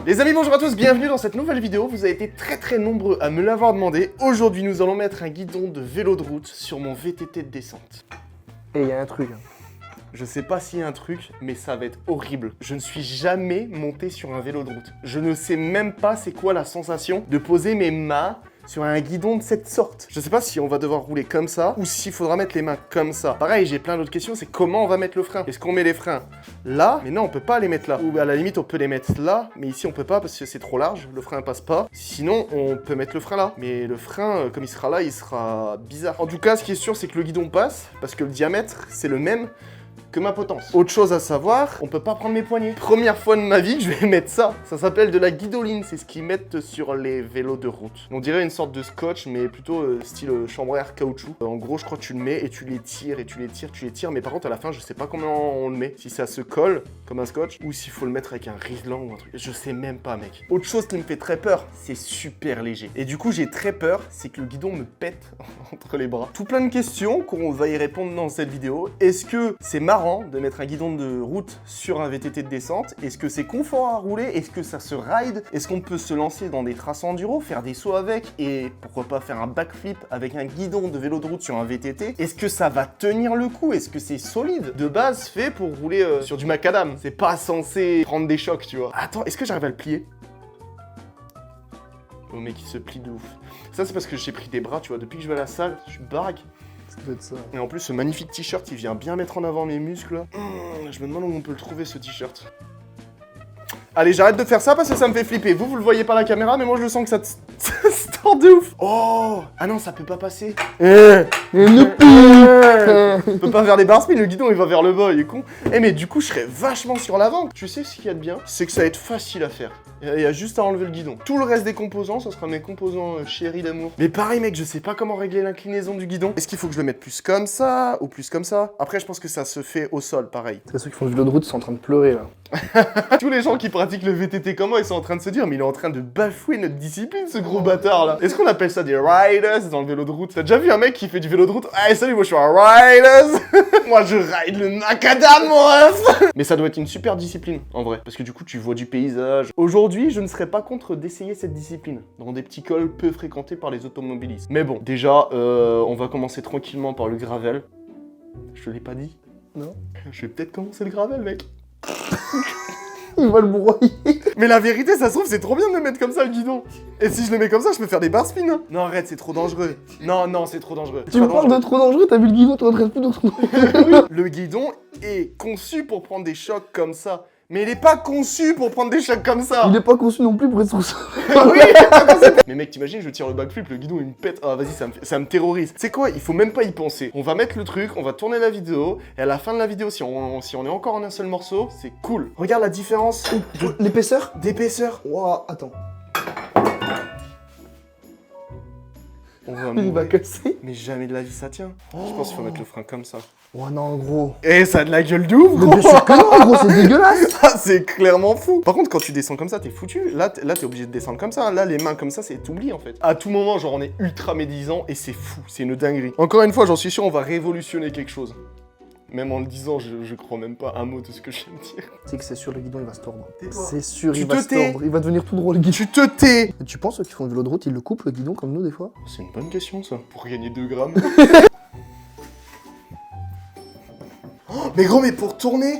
Les amis, bonjour à tous, bienvenue dans cette nouvelle vidéo. Vous avez été très nombreux à me l'avoir demandé. Aujourd'hui, nous allons mettre un guidon de vélo de route sur mon VTT de descente. Et il y a un truc. Je sais pas s'il y a un truc, mais ça va être horrible. Je ne suis jamais monté sur un vélo de route. Je ne sais même pas c'est quoi la sensation de poser mes mains sur un guidon de cette sorte. Je sais pas si on va devoir rouler comme ça ou s'il faudra mettre les mains comme ça. Pareil, j'ai plein d'autres questions, c'est comment on va mettre le frein. Est-ce qu'on met les freins là? Mais non, on peut pas les mettre là. Ou à la limite, on peut les mettre là, mais ici on peut pas parce que c'est trop large, le frein passe pas. Sinon, on peut mettre le frein là. Mais le frein, comme il sera là, il sera bizarre. En tout cas, ce qui est sûr, c'est que le guidon passe parce que le diamètre, c'est le même que ma potence. Autre chose à savoir, on peut pas prendre mes poignets. Première fois de ma vie que je vais mettre ça. Ça s'appelle de la guidoline, c'est ce qu'ils mettent sur les vélos de route. On dirait une sorte de scotch, mais plutôt style chambre à air caoutchouc. En gros, je crois que tu le mets et tu les tires, et tu les tires, tu les tires, mais par contre à la fin, je sais pas comment on le met. Si ça se colle comme un scotch, ou s'il faut le mettre avec un riselant ou un truc. Je sais même pas, mec. Autre chose qui me fait très peur, c'est super léger. Et du coup, j'ai très peur, c'est que le guidon me pète entre les bras. Tout plein de questions qu'on va y répondre dans cette vidéo. Est-ce que c'est marrant de mettre un guidon de route sur un VTT de descente? Est-ce que c'est confort à rouler? Est-ce que ça se ride? Est-ce qu'on peut se lancer dans des traces enduro, faire des sauts avec et pourquoi pas faire un backflip avec un guidon de vélo de route sur un VTT? Est-ce que ça va tenir le coup? Est-ce que c'est solide? De base fait pour rouler sur du macadam. C'est pas censé prendre des chocs, tu vois. Attends, est-ce que j'arrive à le plier? Oh mec, il se plie de ouf. Ça c'est parce que j'ai pris des bras, tu vois. Depuis que je vais à la salle, je suis baraque. Ça doit être ça. Et en plus, ce magnifique t-shirt, il vient bien mettre en avant mes muscles. Là. Je me demande où on peut le trouver, ce t-shirt. Allez, j'arrête de faire ça parce que ça me fait flipper. Vous le voyez pas à la caméra, mais moi, je le sens que ça se tord de ouf. Oh! Ah non, ça peut pas passer. On peut pas vers les barres, mais le guidon, il va vers le bas, il est con. Eh, mais du coup, je serais vachement sur l'avant. Tu sais ce qu'il y a de bien? C'est que ça va être facile à faire. Il y a juste à enlever le guidon. Tout le reste des composants, ça sera mes composants chéris d'amour. Mais pareil, mec, je sais pas comment régler l'inclinaison du guidon. Est-ce qu'il faut que je le mette plus comme ça ou plus comme ça? Après, je pense que ça se fait au sol, pareil. C'est ceux qui font du vélo de route sont en train de pleurer là. Tous les gens qui pratiquent le VTT comme moi, ils sont en train de se dire, mais il est en train de bafouer notre discipline, ce gros bâtard là. Est-ce qu'on appelle ça des riders dans le vélo de route? T'as déjà vu un mec qui fait du vélo de route? Ah, salut, moi je suis un riders. Moi je ride le macadam, mon ref. Mais ça doit être une super discipline, en vrai. Parce que du coup, tu vois du paysage. Aujourd'hui, je ne serais pas contre d'essayer cette discipline dans des petits cols peu fréquentés par les automobilistes. Mais bon, déjà, on va commencer tranquillement par le gravel. Je te l'ai pas dit? Non. Je vais peut-être commencer le gravel, mec. Il va le broyer. Mais la vérité, ça se trouve, c'est trop bien de me mettre comme ça le guidon. Et si je le mets comme ça, je peux faire des bar spins. Hein. Non, arrête, c'est trop dangereux. Non, c'est trop dangereux. Tu me parles de trop dangereux, t'as vu le guidon, t'es en train de plus de trop dangereux. Le guidon est conçu pour prendre des chocs comme ça. Mais il est pas conçu pour prendre des chocs comme ça. Il est pas conçu non plus pour être sur ça. Oui. Mais mec, t'imagines, je tire le backflip, le guidon il me pète. Ah vas-y, ça me terrorise. C'est quoi? Il faut même pas y penser. On va mettre le truc, on va tourner la vidéo, et à la fin de la vidéo, si on est encore en un seul morceau, c'est cool. Regarde la différence L'épaisseur d'épaisseur. Ouah, attends. On va Il va mourir. casser. Mais jamais de la vie ça tient. Je pense qu'il faut mettre le frein comme ça. Oh non, gros. Eh, ça a de la gueule de ouf, Mais gros. bien sûr que non, gros, c'est dégueulasse. Ça, c'est clairement fou. Par contre, quand tu descends comme ça, t'es foutu. Là, t'es obligé de descendre comme ça. Là, les mains comme ça, c'est t'oublies en fait. À tout moment, genre, on est ultra médisant et c'est fou. C'est une dinguerie. Encore une fois, j'en suis sûr, on va révolutionner quelque chose. Même en le disant, je crois même pas un mot de ce que je viens de dire. C'est que c'est sûr, le guidon il va se tordre. Tais-toi. C'est sûr, Tu il va te se tais. tordre. Il va devenir tout drôle le guidon. Tu te tais. Et tu penses ceux qui font du vélo de route, ils le coupent le guidon comme nous des fois? C'est une bonne question, ça. Pour gagner 2 grammes. Oh, mais gros, mais pour tourner.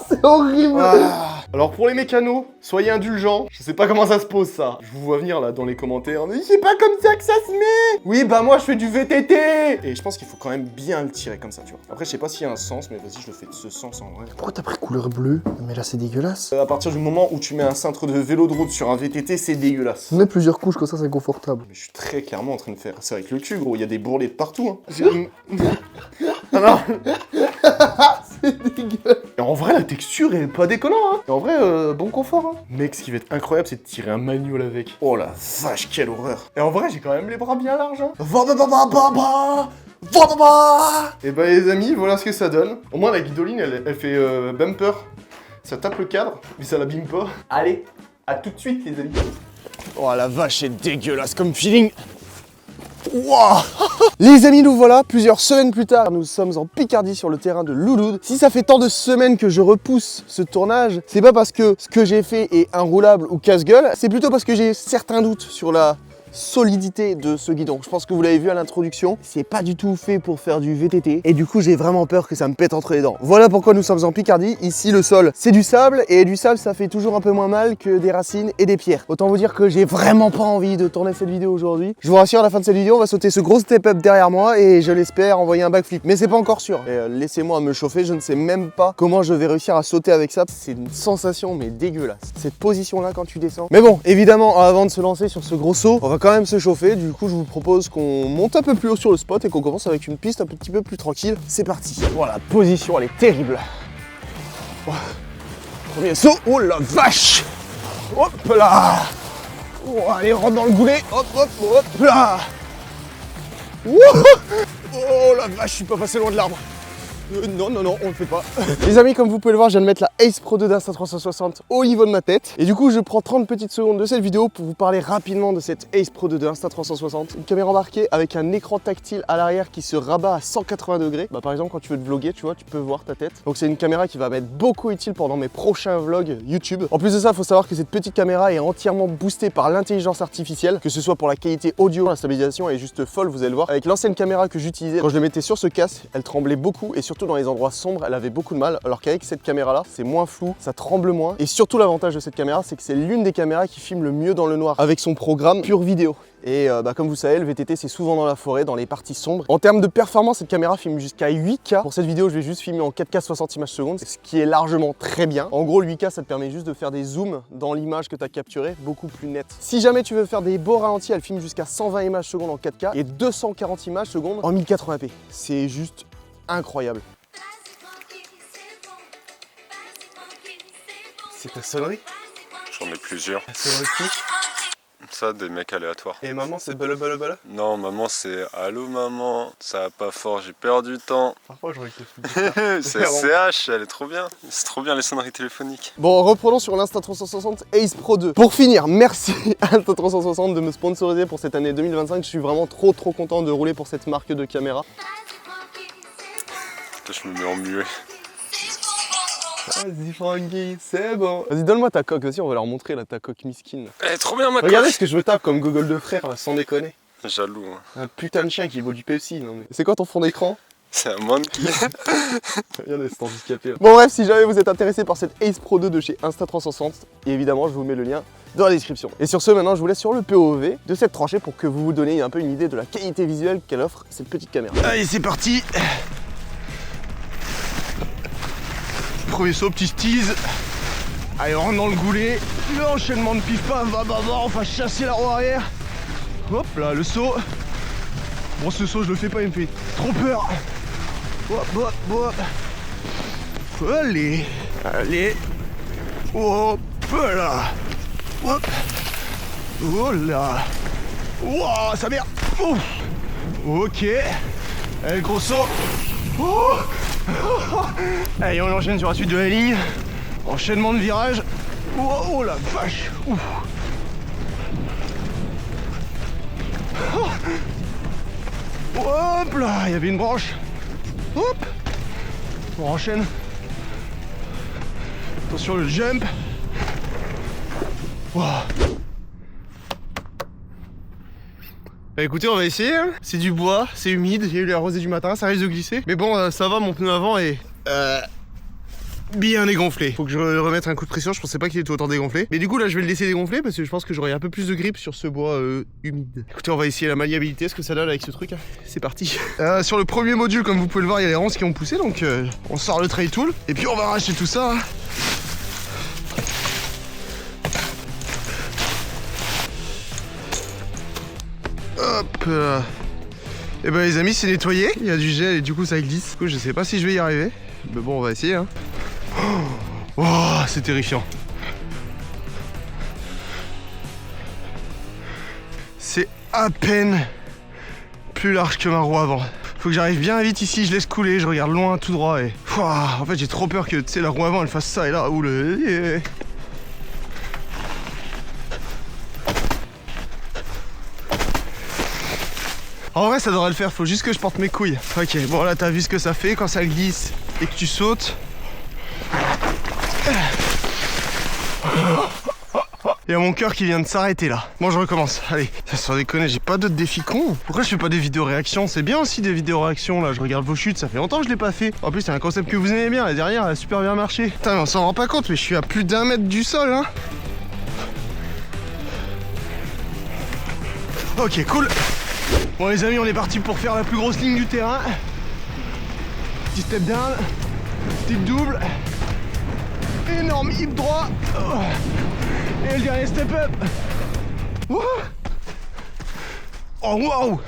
C'est horrible. Ah. Alors pour les mécanos, soyez indulgents. Je sais pas comment ça se pose ça. Je vous vois venir là dans les commentaires. Mais c'est pas comme ça que ça se met. Oui bah moi je fais du VTT. Et je pense qu'il faut quand même bien le tirer comme ça, tu vois. Après je sais pas s'il y a un sens, mais vas-y je le fais de ce sens en vrai. Pourquoi t'as pris couleur bleue? Mais là c'est dégueulasse. À partir du moment où tu mets un cintre de vélo de route sur un VTT, c'est dégueulasse. Mets plusieurs couches comme ça, c'est confortable. Mais je suis très clairement en train de faire ça avec le cul, gros. Il y a des bourrelets de partout. Hein. Ah non. C'est dégueulasse. Et en vrai, la texture est pas déconnant, hein. Et en vrai, bon confort, hein. Mec, ce qui va être incroyable, c'est de tirer un manual avec. Oh la vache, quelle horreur. Et en vrai, j'ai quand même les bras bien larges, hein. Et bah les amis, voilà ce que ça donne. Au moins, la guidoline, elle fait bumper. Ça tape le cadre, mais ça l'abîme pas. Allez, à tout de suite, les amis. Oh la vache, c'est dégueulasse comme feeling. Wow. Les amis, nous voilà plusieurs semaines plus tard. Nous sommes en Picardie sur le terrain de Louloud. Si ça fait tant de semaines que je repousse ce tournage, c'est pas parce que ce que j'ai fait est inroulable ou casse-gueule, c'est plutôt parce que j'ai certains doutes sur la solidité de ce guidon. Je pense que vous l'avez vu à l'introduction, c'est pas du tout fait pour faire du VTT et du coup j'ai vraiment peur que ça me pète entre les dents. Voilà pourquoi nous sommes en Picardie. Ici le sol c'est du sable et du sable ça fait toujours un peu moins mal que des racines et des pierres. Autant vous dire que j'ai vraiment pas envie de tourner cette vidéo aujourd'hui. Je vous rassure, à la fin de cette vidéo on va sauter ce gros step up derrière moi et je l'espère envoyer un backflip, mais c'est pas encore sûr. Laissez-moi me chauffer, je ne sais même pas comment je vais réussir à sauter avec ça. C'est une sensation mais dégueulasse, cette position là quand tu descends. Mais bon, évidemment avant de se lancer sur ce gros saut, on va quand même se chauffer. Du coup je vous propose qu'on monte un peu plus haut sur le spot et qu'on commence avec une piste un petit peu plus tranquille. C'est parti. Voilà, la position elle est terrible. Premier saut. Oh la vache. Hop là. Oh, allez, rentre dans le goulet. Hop hop hop là. Oh la vache, je suis pas passé loin de l'arbre. Non, on le fait pas. Les amis, comme vous pouvez le voir, je viens de mettre la Ace Pro 2 d'Insta360 au niveau de ma tête. Et du coup, je prends 30 petites secondes de cette vidéo pour vous parler rapidement de cette Ace Pro 2 de Insta360. Une caméra embarquée avec un écran tactile à l'arrière qui se rabat à 180 degrés. Bah, par exemple, quand tu veux te vlogger, tu vois, tu peux voir ta tête. Donc c'est une caméra qui va m'être beaucoup utile pendant mes prochains vlogs YouTube. En plus de ça, il faut savoir que cette petite caméra est entièrement boostée par l'intelligence artificielle, que ce soit pour la qualité audio, la stabilisation est juste folle, vous allez le voir. Avec l'ancienne caméra que j'utilisais, quand je le mettais sur ce casque, elle tremblait beaucoup et surtout dans les endroits sombres, elle avait beaucoup de mal, alors qu'avec cette caméra là, c'est moins flou, ça tremble moins. Et surtout l'avantage de cette caméra, c'est que c'est l'une des caméras qui filme le mieux dans le noir, avec son programme Pure Vidéo. Et comme vous savez, le VTT c'est souvent dans la forêt, dans les parties sombres. En termes de performance, cette caméra filme jusqu'à 8K. Pour cette vidéo, je vais juste filmer en 4K 60 images secondes, ce qui est largement très bien. En gros, le 8K, ça te permet juste de faire des zooms dans l'image que tu as capturée, beaucoup plus net. Si jamais tu veux faire des beaux ralentis, elle filme jusqu'à 120 images secondes en 4K et 240 images secondes en 1080p. C'est juste incroyable. C'est ta sonnerie? J'en ai plusieurs. La sonnerie qui? Ça, des mecs aléatoires. Et maman, c'est bala bala bala? Non, maman, c'est allô maman, ça va pas fort, j'ai perdu du temps. Parfois, j'aurais été C'est CH, elle est trop bien. C'est trop bien les sonneries téléphoniques. Bon, reprenons sur l'Insta360 Ace Pro 2. Pour finir, merci à Insta360 de me sponsoriser pour cette année 2025. Je suis vraiment trop content de rouler pour cette marque de caméra. Je me mets en muet. Vas-y Francky, c'est bon. Vas-y, donne-moi ta coque aussi, on va leur montrer là, ta coque miskine. Elle est trop bien ma coque. Regardez ce que je me tape comme gogol de frère là, sans déconner. Jaloux. Hein. Un putain de chien qui vaut du Pepsi. Non mais... C'est quoi ton fond d'écran? C'est un monkey. Regardez, c'est handicapé là. Bon bref, si jamais vous êtes intéressé par cette Ace Pro 2 de chez Insta360, évidemment je vous mets le lien dans la description. Et sur ce, maintenant je vous laisse sur le POV de cette tranchée pour que vous vous donniez un peu une idée de la qualité visuelle qu'elle offre cette petite caméra. Allez, c'est parti. Premier saut, petit tease. Allez, on rentre dans le goulet. L'enchaînement de pif-paf, on va chasser la roue arrière. Hop là, le saut. Bon, ce saut, je le fais pas, il me fait trop peur. Hop, hop, hop. Allez, allez. Hop là. Hop. Oh là. Wow, ça merde. Ok. Allez, gros saut. Oh. Allez, on enchaîne sur la suite de la ligne. Enchaînement de virage. Oh la vache. Ouf. Hop là, il y avait une branche. Hop. On enchaîne. Attention le jump. Wow. Bah écoutez, on va essayer, hein. C'est du bois, c'est humide, il y a eu la rosée du matin, ça risque de glisser. Mais bon, ça va, mon pneu avant est bien dégonflé. Faut que je remette un coup de pression, je pensais pas qu'il était autant dégonflé. Mais du coup là je vais le laisser dégonfler parce que je pense que j'aurai un peu plus de grip sur ce bois humide. Écoutez, on va essayer la maniabilité, ce que ça donne avec ce truc. Hein. C'est parti. Sur le premier module, comme vous pouvez le voir, il y a les ronces qui ont poussé, donc on sort le trail tool. Et puis on va arracher tout ça. Hein. Hop là. Et bah les amis, c'est nettoyé, il y a du gel et du coup ça glisse. Du coup je sais pas si je vais y arriver. Mais bon, on va essayer hein. Oh, c'est terrifiant. C'est à peine plus large que ma roue avant. Faut que j'arrive bien vite ici, je laisse couler, je regarde loin tout droit et... En fait j'ai trop peur que tu sais la roue avant elle fasse ça et là, oula. En vrai, ça devrait le faire, faut juste que je porte mes couilles. Ok, bon là, t'as vu ce que ça fait quand ça glisse et que tu sautes. Il y a mon cœur qui vient de s'arrêter là. Bon, je recommence. Allez, ça sans déconner, j'ai pas d'autres défis cons. Pourquoi je fais pas des vidéos réactions? C'est bien aussi des vidéos réactions là. Je regarde vos chutes, ça fait longtemps que je l'ai pas fait. En plus, c'est un concept que vous aimez bien. Là derrière, elle a super bien marché. Putain, mais on s'en rend pas compte, mais je suis à plus d'1 mètre du sol, hein. Ok, cool. Bon, les amis, on est parti pour faire la plus grosse ligne du terrain. Petit step down, petite double. Énorme hip droit. Et le dernier step up. Oh waouh.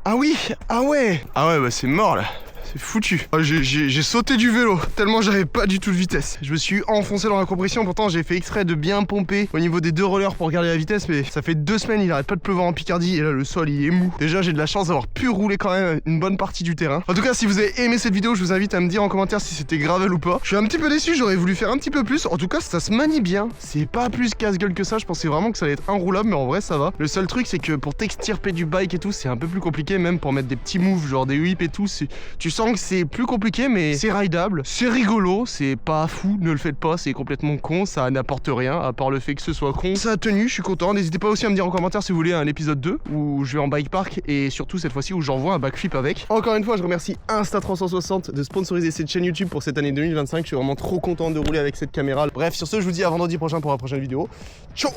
Ah oui. Ah ouais. Ah ouais, bah c'est mort là. C'est foutu. Oh, j'ai sauté du vélo tellement j'avais pas du tout de vitesse. Je me suis enfoncé dans la compression. Pourtant j'ai fait exprès de bien pomper au niveau des 2 rollers pour garder la vitesse. Mais ça fait 2 semaines, il arrête pas de pleuvoir en Picardie. Et là le sol il est mou. Déjà j'ai de la chance d'avoir pu rouler quand même une bonne partie du terrain. En tout cas, si vous avez aimé cette vidéo, je vous invite à me dire en commentaire si c'était gravel ou pas. Je suis un petit peu déçu, j'aurais voulu faire un petit peu plus. En tout cas ça se manie bien. C'est pas plus casse-gueule que ça. Je pensais vraiment que ça allait être enroulable, mais en vrai ça va. Le seul truc c'est que pour t'extirper du bike et tout, c'est un peu plus compliqué. Même pour mettre des petits moves genre des whips et tout, tu sens que c'est plus compliqué, mais c'est rideable, c'est rigolo, c'est pas fou, ne le faites pas, c'est complètement con, ça n'apporte rien à part le fait que ce soit con. Ça a tenu, je suis content. N'hésitez pas aussi à me dire en commentaire si vous voulez un épisode 2 où je vais en bike park et surtout cette fois-ci où j'envoie un backflip avec. Encore une fois, je remercie Insta360 de sponsoriser cette chaîne YouTube pour cette année 2025. Je suis vraiment trop content de rouler avec cette caméra. Bref, sur ce, je vous dis à vendredi prochain pour la prochaine vidéo. Ciao.